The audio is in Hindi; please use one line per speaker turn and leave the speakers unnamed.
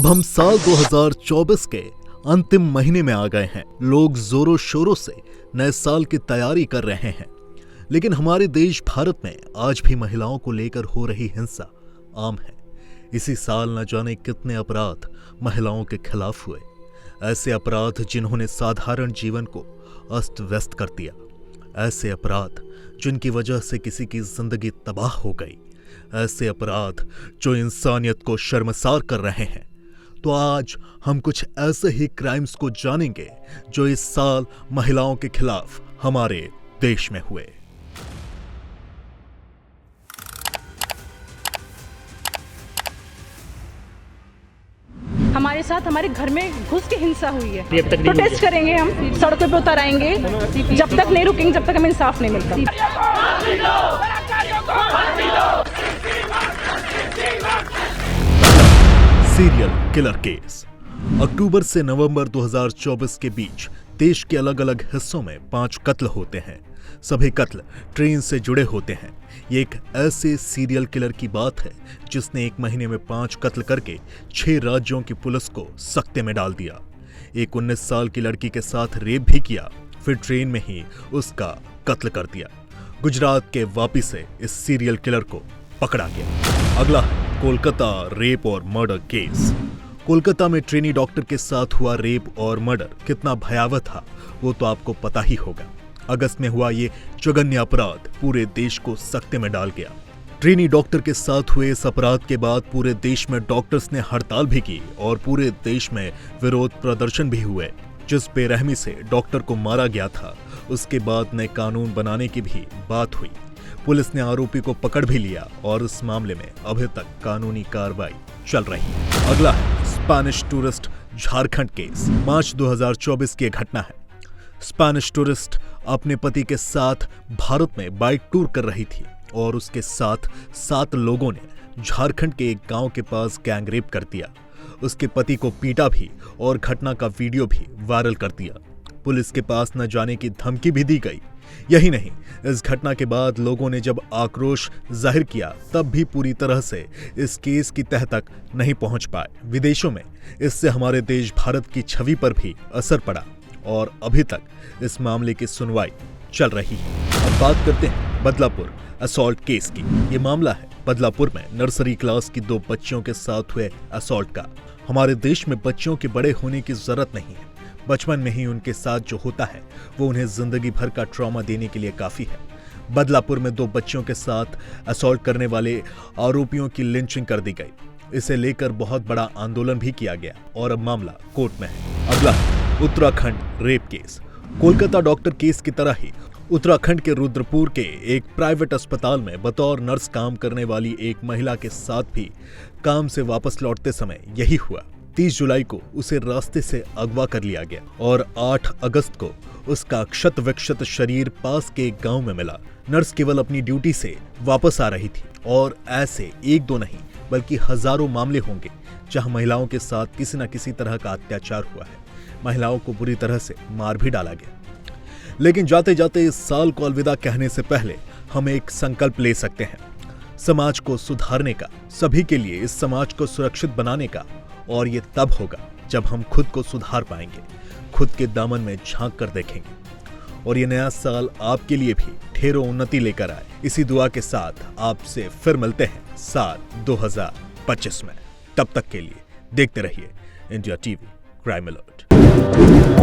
अब हम साल 2024 के अंतिम महीने में आ गए हैं। लोग जोरों शोरों से नए साल की तैयारी कर रहे हैं, लेकिन हमारे देश भारत में आज भी महिलाओं को लेकर हो रही हिंसा आम है। इसी साल न जाने कितने अपराध महिलाओं के खिलाफ हुए, ऐसे अपराध जिन्होंने साधारण जीवन को अस्त व्यस्त कर दिया, ऐसे अपराध जिनकी वजह से किसी की जिंदगी तबाह हो गई, ऐसे अपराध जो इंसानियत को शर्मसार कर रहे हैं। तो आज हम कुछ ऐसे ही क्राइम्स को जानेंगे जो इस साल महिलाओं के खिलाफ हमारे देश में हुए।
हमारे साथ हमारे घर में घुस के हिंसा हुई है। प्रोटेस्ट करेंगे, हम सड़कों पे उतर आएंगे जब तक नहीं रुकेंगे, जब तक हमें इंसाफ नहीं मिलता।
Serial killer case. अक्टूबर से नवंबर 2024 के बीच देश के अलग अलग हिस्सों में 5 कत्ल होते हैं। सभी कत्ल ट्रेन से जुड़े होते हैं। ये एक ऐसे सीरियल किलर की बात है जिसने एक महीने में 5 कत्ल करके 6 राज्यों की पुलिस को सख्ते में डाल दिया। एक 19 साल की लड़की के साथ रेप भी किया, फिर ट्रेन में ही उसका कत्ल कर दिया। गुजरात के वापी से इस सीरियल किलर को पकड़ा गया। अगला है कोलकाता रेप और मर्डर केस। कोलकाता में ट्रेनी डॉक्टर के साथ हुआ रेप और मर्डर कितना भयावह था वो तो आपको पता ही होगा। अगस्त में हुआ ये जघन्य अपराध पूरे देश को सख्ते में डाल गया। ट्रेनी डॉक्टर के साथ हुए इस अपराध के बाद पूरे देश में डॉक्टर्स ने हड़ताल भी की और पूरे देश में विरोध प्रदर्शन भी हुए। जिस बेरहमी से डॉक्टर को मारा गया था उसके बाद नए कानून बनाने की भी बात हुई। पुलिस ने आरोपी को पकड़ भी लिया और इस मामले में अभी तक कानूनी कार्रवाई चल रही है। अगला है स्पेनिश टूरिस्ट झारखंड केस। मार्च 2024 की घटना है। स्पेनिश टूरिस्ट अपने पति के साथ भारत में बाइक टूर कर रही थी और उसके साथ 7 लोगों ने झारखंड के एक गांव के पास गैंग रेप कर दिया। उसके पति को पीटा भी और घटना का वीडियो भी वायरल कर दिया। पुलिस के पास न जाने की धमकी भी दी गई। यही नहीं, इस घटना के बाद लोगों ने जब आक्रोश जाहिर किया तब भी पूरी तरह से इस केस की तह तक नहीं पहुंच पाए। विदेशों में इससे हमारे देश भारत की छवि पर भी असर पड़ा और अभी तक इस मामले की सुनवाई चल रही है। अब बात करते हैं बदलापुर असॉल्ट केस की। ये मामला है बदलापुर में नर्सरी क्लास की 2 बच्चियों के साथ हुए असॉल्ट का। हमारे देश में बच्चियों के बड़े होने की जरूरत नहीं है, बचपन में ही उनके साथ जो होता है वो उन्हें जिंदगी भर का ट्रॉमा देने के लिए काफी है। बदलापुर में 2 बच्चियों के साथ असॉल्ट करने वाले आरोपियों की लिंचिंग कर दी गई। इसे लेकर बहुत बड़ा आंदोलन भी किया गया और अब मामला कोर्ट में है। अगला Uttarakhand rape case. Kolkata doctor case की तरह ही उत्तराखंड के रुद्रपुर के एक प्राइवेट अस्पताल में बतौर नर्स काम करने वाली एक महिला के साथ भी काम से वापस लौटते समय यही हुआ। 30 जुलाई को उसे रास्ते से अगवा कर लिया गया और 8 अगस्त को उसका क्षत विक्षत शरीर पास के एक गांव में मिला। नर्स केवल अपनी ड्यूटी से वापस आ रही थी और ऐसे 1-2 नहीं बल्कि हजारों मामले होंगे जहां महिलाओं के साथ किसी न किसी तरह का अत्याचार हुआ है। महिलाओं को बुरी तरह से मार भी डाला गया। लेकिन जाते जाते इस साल को अलविदा कहने से पहले हम एक संकल्प ले सकते हैं, समाज को सुधारने का, सभी के लिए इस समाज को सुरक्षित बनाने का। और ये तब होगा जब हम खुद को सुधार पाएंगे, खुद के दामन में झांक कर देखेंगे और ये नया साल आपके लिए भी ढेरों उन्नति लेकर आए। इसी दुआ के साथ आपसे फिर मिलते हैं साल 2025 में। तब तक के लिए देखते रहिए इंडिया टीवी क्राइम अलर्ट।